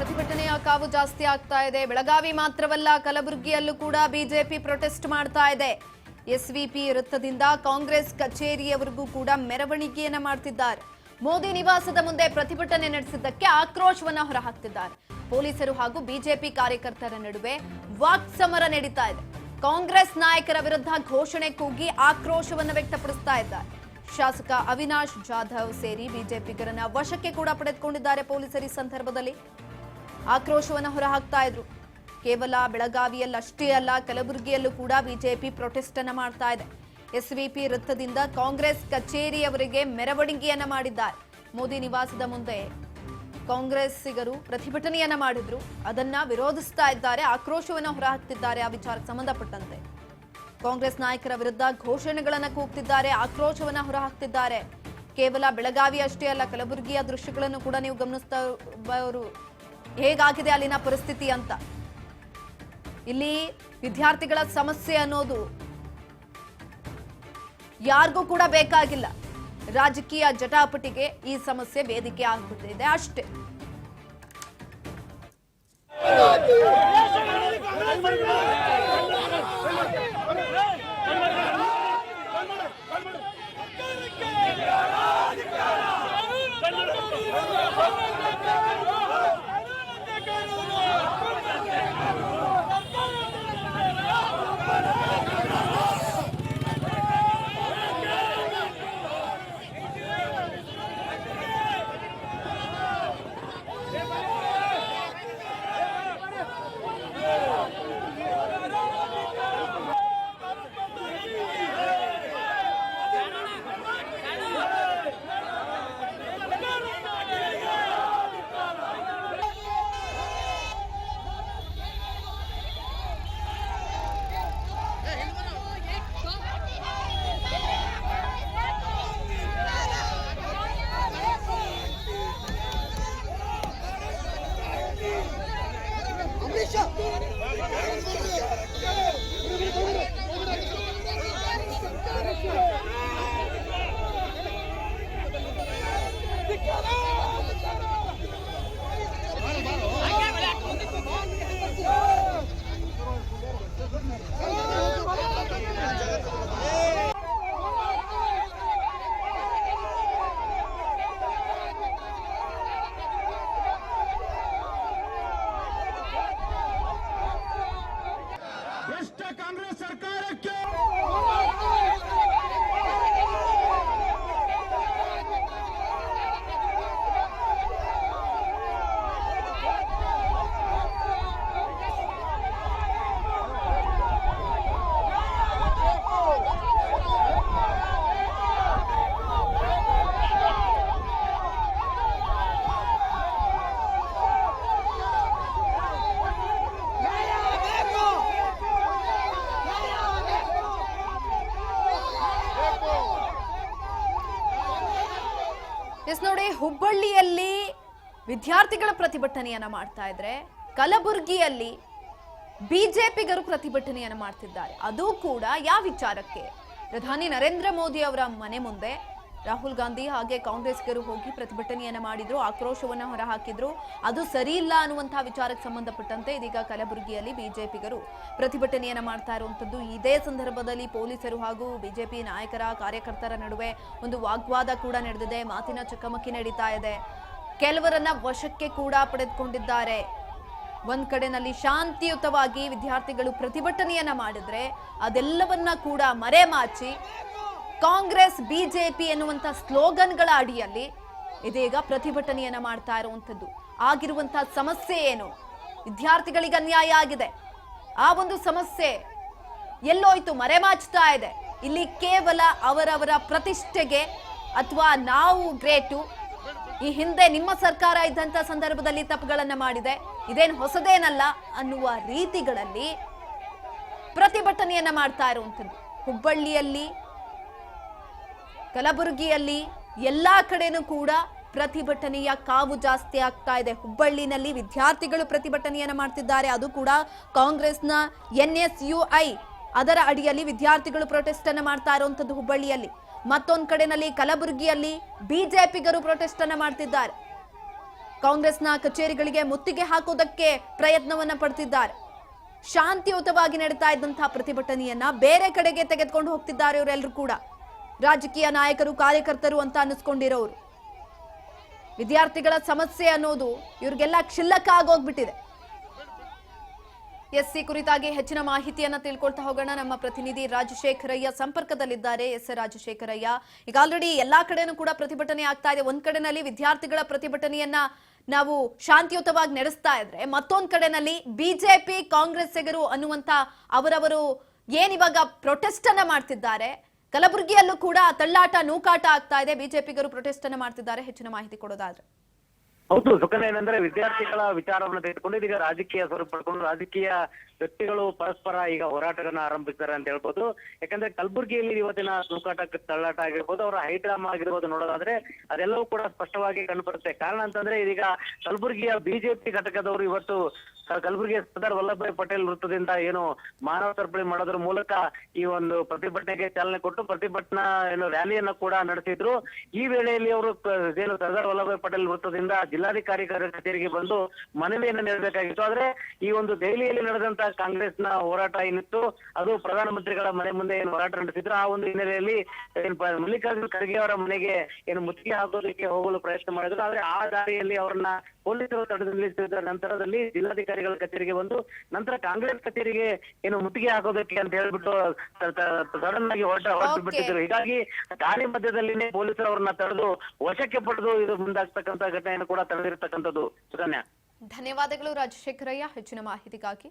ಪ್ರತಿಭಟನೆಯ ಕಾವು ಜಾಸ್ತಿ ಆಗ್ತಾ ಇದೆ. ಬೆಳಗಾವಿ ಮಾತ್ರವಲ್ಲ, ಕಲಬುರಗಿಯಲ್ಲೂ ಕೂಡ ಬಿಜೆಪಿ ಪ್ರೊಟೆಸ್ಟ್ ಮಾಡ್ತಾ ಇದೆ. ಎಸ್ವಿಪಿ ವೃತ್ತದಿಂದ ಕಾಂಗ್ರೆಸ್ ಕಚೇರಿಯವರೆಗೂ ಕೂಡ ಮೆರವಣಿಗೆಯನ್ನ ಮಾಡ್ತಿದ್ದಾರೆ. ಮೋದಿ ನಿವಾಸದ ಮುಂದೆ ಪ್ರತಿಭಟನೆ ನಡೆಸಿದ್ದಕ್ಕೆ ಆಕ್ರೋಶವನ್ನ ಹೊರಹಾಕ್ತಿದ್ದಾರೆ. ಪೊಲೀಸರು ಹಾಗೂ ಬಿಜೆಪಿ ಕಾರ್ಯಕರ್ತರ ನಡುವೆ ವಾಕ್ಸಮರ ನಡೀತಾ ಇದೆ. ಕಾಂಗ್ರೆಸ್ ನಾಯಕರ ವಿರುದ್ಧ ಘೋಷಣೆ ಕೂಗಿ ಆಕ್ರೋಶವನ್ನ ವ್ಯಕ್ತಪಡಿಸ್ತಾ ಇದ್ದಾರೆ. ಶಾಸಕ ಅವಿನಾಶ್ ಜಾಧವ್ ಸೇರಿ ಬಿಜೆಪಿಗರನ್ನ ವಶಕ್ಕೆ ಕೂಡ ಪಡೆದುಕೊಂಡಿದ್ದಾರೆ ಪೊಲೀಸರು. ಈ ಸಂದರ್ಭದಲ್ಲಿ ಆಕ್ರೋಶವನ್ನ ಹೊರಹಾಕ್ತಾ ಇದ್ರು. ಕೇವಲ ಬೆಳಗಾವಿಯಲ್ಲಷ್ಟೇ ಅಲ್ಲ, ಕಲಬುರಗಿಯಲ್ಲೂ ಕೂಡ ಬಿಜೆಪಿ ಪ್ರೊಟೆಸ್ಟ್ ಅನ್ನ ಮಾಡ್ತಾ ಇದೆ. ಎಸ್ವಿಪಿ ವೃತ್ತದಿಂದ ಕಾಂಗ್ರೆಸ್ ಕಚೇರಿಯವರೆಗೆ ಮೆರವಣಿಗೆಯನ್ನ ಮಾಡಿದ್ದಾರೆ. ಮೋದಿ ನಿವಾಸದ ಮುಂದೆ ಕಾಂಗ್ರೆಸ್ಸಿಗರು ಪ್ರತಿಭಟನೆಯನ್ನ ಮಾಡಿದ್ರು. ಅದನ್ನ ವಿರೋಧಿಸ್ತಾ ಇದ್ದಾರೆ, ಆಕ್ರೋಶವನ್ನ ಹೊರಹಾಕ್ತಿದ್ದಾರೆ. ಆ ವಿಚಾರಕ್ಕೆ ಸಂಬಂಧಪಟ್ಟಂತೆ ಕಾಂಗ್ರೆಸ್ ನಾಯಕರ ವಿರುದ್ಧ ಘೋಷಣೆಗಳನ್ನ ಕೂಗ್ತಿದ್ದಾರೆ, ಆಕ್ರೋಶವನ್ನ ಹೊರಹಾಕ್ತಿದ್ದಾರೆ. ಕೇವಲ ಬೆಳಗಾವಿ ಅಷ್ಟೇ ಅಲ್ಲ, ಕಲಬುರಗಿಯ ದೃಶ್ಯಗಳನ್ನು ಕೂಡ ನೀವು ಗಮನಿಸ್ತಾ ಹೇಗಾಗಿದೆ ಅಲ್ಲಿನ ಪರಿಸ್ಥಿತಿ ಅಂತ. ಇಲ್ಲಿ ವಿದ್ಯಾರ್ಥಿಗಳ ಸಮಸ್ಯೆ ಅನ್ನೋದು ಯಾರಿಗೂ ಕೂಡ ಬೇಕಾಗಿಲ್ಲ. ರಾಜಕೀಯ ಜಟಾಪಟಿಗೆ ಈ ಸಮಸ್ಯೆ ವೇದಿಕೆ ಆಗ್ಬಿಟ್ಟಿದೆ ಅಷ್ಟೇ. ಕಾಂಗ್ರೆಸ್ ಸರ್ಕಾರಕ್ಕೆ ನೋಡಿ, ಹುಬ್ಬಳ್ಳಿಯಲ್ಲಿ ವಿದ್ಯಾರ್ಥಿಗಳ ಪ್ರತಿಭಟನೆಯನ್ನ ಮಾಡ್ತಾ ಇದ್ರೆ, ಕಲಬುರಗಿಯಲ್ಲಿ ಬಿಜೆಪಿಗರು ಪ್ರತಿಭಟನೆಯನ್ನ ಮಾಡ್ತಿದ್ದಾರೆ. ಅದು ಕೂಡ ಯಾವ ವಿಚಾರಕ್ಕೆ? ಪ್ರಧಾನಿ ನರೇಂದ್ರ ಮೋದಿ ಅವರ ಮನೆ ಮುಂದೆ ರಾಹುಲ್ ಗಾಂಧಿ ಹಾಗೆ ಕಾಂಗ್ರೆಸ್ಗರು ಹೋಗಿ ಪ್ರತಿಭಟನೆಯನ್ನ ಮಾಡಿದ್ರು, ಆಕ್ರೋಶವನ್ನ ಹೊರಹಾಕಿದ್ರು. ಅದು ಸರಿ ಇಲ್ಲ ಅನ್ನುವಂತಹ ವಿಚಾರಕ್ಕೆ ಸಂಬಂಧಪಟ್ಟಂತೆ ಇದೀಗ ಕಲಬುರಗಿಯಲ್ಲಿ ಬಿಜೆಪಿಗರು ಪ್ರತಿಭಟನೆಯನ್ನ ಮಾಡ್ತಾ ಇರುವಂತದ್ದು. ಇದೇ ಸಂದರ್ಭದಲ್ಲಿ ಪೊಲೀಸರು ಹಾಗೂ ಬಿಜೆಪಿ ನಾಯಕರ ಕಾರ್ಯಕರ್ತರ ನಡುವೆ ಒಂದು ವಾಗ್ವಾದ ಕೂಡ ನಡೆದಿದೆ. ಮಾತಿನ ಚಕಮಕಿ ನಡೀತಾ ಇದೆ. ಕೆಲವರನ್ನ ವಶಕ್ಕೆ ಕೂಡ ಪಡೆದುಕೊಂಡಿದ್ದಾರೆ. ಒಂದ್ ಕಡೆನಲ್ಲಿ ಶಾಂತಿಯುತವಾಗಿ ವಿದ್ಯಾರ್ಥಿಗಳು ಪ್ರತಿಭಟನೆಯನ್ನ ಮಾಡಿದ್ರೆ, ಅದೆಲ್ಲವನ್ನ ಕೂಡ ಮರೆಮಾಚಿ ಕಾಂಗ್ರೆಸ್ ಬಿಜೆಪಿ ಎನ್ನುವಂತ ಸ್ಲೋಗನ್ಗಳ ಅಡಿಯಲ್ಲಿ ಇದೀಗ ಪ್ರತಿಭಟನೆಯನ್ನ ಮಾಡ್ತಾ ಇರುವಂತದ್ದು. ಆಗಿರುವಂತಹ ಸಮಸ್ಯೆ ಏನು? ವಿದ್ಯಾರ್ಥಿಗಳಿಗೆ ಅನ್ಯಾಯ ಆಗಿದೆ. ಆ ಒಂದು ಸಮಸ್ಯೆ ಎಲ್ಲೋಯ್ತು? ಮರೆಮಾಚ್ತಾ ಇದೆ. ಇಲ್ಲಿ ಕೇವಲ ಅವರವರ ಪ್ರತಿಷ್ಠೆಗೆ ಅಥವಾ ನಾವು ಗ್ರೇಟು, ಈ ಹಿಂದೆ ನಿಮ್ಮ ಸರ್ಕಾರ ಇದ್ದಂತ ಸಂದರ್ಭದಲ್ಲಿ ತಪ್ಪುಗಳನ್ನ ಮಾಡಿದೆ, ಇದೇನು ಹೊಸದೇನಲ್ಲ ಅನ್ನುವ ರೀತಿಗಳಲ್ಲಿ ಪ್ರತಿಭಟನೆಯನ್ನ ಮಾಡ್ತಾ ಇರುವಂತದ್ದು. ಹುಬ್ಬಳ್ಳಿಯಲ್ಲಿ, ಕಲಬುರಗಿಯಲ್ಲಿ ಎಲ್ಲಾ ಕಡೆನೂ ಕೂಡ ಪ್ರತಿಭಟನೆಯ ಕಾವು ಜಾಸ್ತಿ ಆಗ್ತಾ ಇದೆ. ಹುಬ್ಬಳ್ಳಿನಲ್ಲಿ ವಿದ್ಯಾರ್ಥಿಗಳು ಪ್ರತಿಭಟನೆಯನ್ನ ಮಾಡ್ತಿದ್ದಾರೆ. ಅದು ಕೂಡ ಕಾಂಗ್ರೆಸ್ನ NSUI ಅದರ ಅಡಿಯಲ್ಲಿ ವಿದ್ಯಾರ್ಥಿಗಳು ಪ್ರೊಟೆಸ್ಟ್ ಅನ್ನ ಮಾಡ್ತಾ ಇರುವಂತದ್ದು ಹುಬ್ಬಳ್ಳಿಯಲ್ಲಿ. ಮತ್ತೊಂದು ಕಡೆನಲ್ಲಿ ಕಲಬುರಗಿಯಲ್ಲಿ ಬಿಜೆಪಿಗರು ಪ್ರೊಟೆಸ್ಟ್ ಅನ್ನ ಮಾಡ್ತಿದ್ದಾರೆ. ಕಾಂಗ್ರೆಸ್ನ ಕಚೇರಿಗಳಿಗೆ ಮುತ್ತಿಗೆ ಹಾಕೋದಕ್ಕೆ ಪ್ರಯತ್ನವನ್ನ ಪಡ್ತಿದ್ದಾರೆ. ಶಾಂತಿಯುತವಾಗಿ ನಡೀತಾ ಇದ್ದಂತಹ ಪ್ರತಿಭಟನೆಯನ್ನ ಬೇರೆ ಕಡೆಗೆ ತೆಗೆದುಕೊಂಡು ಹೋಗ್ತಿದ್ದಾರೆ ಇವರೆಲ್ಲರೂ ಕೂಡ. ರಾಜಕೀಯ ನಾಯಕರು ಕಾರ್ಯಕರ್ತರು ಅಂತ ಅನ್ನಿಸ್ಕೊಂಡಿರೋರು. ವಿದ್ಯಾರ್ಥಿಗಳ ಸಮಸ್ಯೆ ಅನ್ನೋದು ಇವ್ರಿಗೆಲ್ಲ ಕ್ಷುಲ್ಲಕ ಆಗೋಗ್ಬಿಟ್ಟಿದೆ. ಎಸ್ಸಿ ಕುರಿತಾಗಿ ಹೆಚ್ಚಿನ ಮಾಹಿತಿಯನ್ನ ತಿಳ್ಕೊಳ್ತಾ ಹೋಗೋಣ. ನಮ್ಮ ಪ್ರತಿನಿಧಿ ರಾಜಶೇಖರಯ್ಯ ಸಂಪರ್ಕದಲ್ಲಿದ್ದಾರೆ. ಎಸ್ ರಾಜಶೇಖರಯ್ಯ, ಈಗ ಆಲ್ರೆಡಿ ಎಲ್ಲಾ ಕಡೆನೂ ಕೂಡ ಪ್ರತಿಭಟನೆ ಆಗ್ತಾ ಇದೆ. ಒಂದ್ ಕಡೆನಲ್ಲಿ ವಿದ್ಯಾರ್ಥಿಗಳ ಪ್ರತಿಭಟನೆಯನ್ನ ನಾವು ಶಾಂತಿಯುತವಾಗಿ ನಡೆಸ್ತಾ ಇದ್ರೆ, ಮತ್ತೊಂದ್ ಕಡೆನಲ್ಲಿ ಬಿಜೆಪಿ ಕಾಂಗ್ರೆಸ್ಸಿಗರು ಅನ್ನುವಂತ ಅವರವರು ಏನಿವಾಗ ಪ್ರೊಟೆಸ್ಟ್ ಅನ್ನ ಮಾಡ್ತಿದ್ದಾರೆ. ಕಲಬುರಗಿಯಲ್ಲೂ ಕೂಡ ತಳ್ಳಾಟ ನೂಕಾಟ ಆಗ್ತಾ ಇದೆ. ಬಿಜೆಪಿಗರು ಪ್ರೊಟೆಸ್ಟ್ ಅನ್ನ ಮಾಡ್ತಿದ್ದಾರೆ. ಹೆಚ್ಚಿನ ಮಾಹಿತಿ ಕೊಡೋದಾದ್ರೆ. ಹೌದು ಸುಕನ್ಯ, ಏನಂದ್ರೆ ವಿದ್ಯಾರ್ಥಿಗಳ ವಿಚಾರವನ್ನು ತೆಗೆದುಕೊಂಡು ಇದೀಗ ರಾಜಕೀಯ ಸ್ವರೂಪ ಪಡ್ಕೊಂಡು ರಾಜಕೀಯ ವ್ಯಕ್ತಿಗಳು ಪರಸ್ಪರ ಈಗ ಹೋರಾಟಗಳನ್ನ ಆರಂಭಿಸ್ತಾರೆ ಅಂತ ಹೇಳ್ಬೋದು. ಯಾಕಂದ್ರೆ ಕಲಬುರಗಿಯಲ್ಲಿ ಇವತ್ತಿನ ನೂಕಾಟ ತಳ್ಳಾಟ ಆಗಿರ್ಬೋದು, ಅವರ ಹೈಡ್ರಾಮಾ ಆಗಿರ್ಬೋದು ನೋಡೋದಾದ್ರೆ ಅದೆಲ್ಲವೂ ಕೂಡ ಸ್ಪಷ್ಟವಾಗಿ ಕಂಡುಬರುತ್ತೆ. ಕಾರಣ ಅಂತಂದ್ರೆ ಇದೀಗ ಕಲಬುರಗಿಯ ಬಿಜೆಪಿ ಘಟಕದವರು ಇವತ್ತು ಕಲಬುರಗಿಯ ಸರ್ದಾರ್ ವಲ್ಲಭಭಾಯಿ ಪಟೇಲ್ ವೃತ್ತದಿಂದ ಏನು ಮಾನವ ಸರಪಳಿ ಮಾಡೋದ್ರ ಮೂಲಕ ಈ ಒಂದು ಪ್ರತಿಭಟನೆಗೆ ಚಾಲನೆ ಕೊಟ್ಟು ಪ್ರತಿಭಟನಾ ರ್ಯಾಲಿಯನ್ನ ಕೂಡ ನಡೆಸಿದ್ರು. ಈ ವೇಳೆಯಲ್ಲಿ ಅವರು ಏನು ಸರ್ದಾರ್ ವಲ್ಲಭಭಾಯಿ ಪಟೇಲ್ ವೃತ್ತದಿಂದ ಜಿಲ್ಲಾಧಿಕಾರಿ ಕಚೇರಿಗೆ ಬಂದು ಮನವಿಯನ್ನ ನೀಡಬೇಕಾಗಿತ್ತು. ಆದ್ರೆ ಈ ಒಂದು ದೆಹಲಿಯಲ್ಲಿ ನಡೆದಂತ ಕಾಂಗ್ರೆಸ್ನ ಹೋರಾಟ ಏನಿತ್ತು ಅದು ಪ್ರಧಾನಮಂತ್ರಿಗಳ ಮನೆ ಮುಂದೆ ಏನು ಹೋರಾಟ ನಡೆಸಿದ್ರು. ಆ ಒಂದು ಹಿನ್ನೆಲೆಯಲ್ಲಿ ಮಲ್ಲಿಕಾರ್ಜುನ ಖರ್ಗೆ ಅವರ ಮನೆಗೆ ಏನು ಮುತ್ತಿಗೆ ಹಾಕೋದಕ್ಕೆ ಹೋಗಲು ಪ್ರಯತ್ನ ಮಾಡಿದ್ರು. ಆದ್ರೆ ಆ ದಾರಿಯಲ್ಲಿ ಅವರನ್ನ ಪೊಲೀಸರು ತಡೆದು ನಿಲ್ಲಿಸಿದ ನಂತರದಲ್ಲಿ ಜಿಲ್ಲಾಧಿಕಾರಿಗಳ ಕಚೇರಿಗೆ ಬಂದು ನಂತರ ಕಾಂಗ್ರೆಸ್ ಕಚೇರಿಗೆ ಏನು ಮುತ್ತಿಗೆ ಹಾಕೋದಕ್ಕೆ ಅಂತ ಹೇಳ್ಬಿಟ್ಟು ಸಡನ್ ಆಗಿ ಹೊರಟು ಬಿಟ್ಟಿದ್ರು. ಹೀಗಾಗಿ ದಾರಿ ಮಧ್ಯದಲ್ಲಿನೇ ಪೊಲೀಸರು ಅವರನ್ನ ತಡೆದು ವಶಕ್ಕೆ ಪಡೆದು ಇದು ಮುಂದಾಗ್ತಕ್ಕಂಥ ಘಟನೆಯನ್ನು ಕೂಡ ತಡೆದಿರ್ತಕ್ಕಂಥದ್ದು. ಸುಕನ್ಯಾ, ಧನ್ಯವಾದಗಳು ರಾಜಶೇಖರಯ್ಯ ಹೆಚ್ಚಿನ ಮಾಹಿತಿಗಾಗಿ.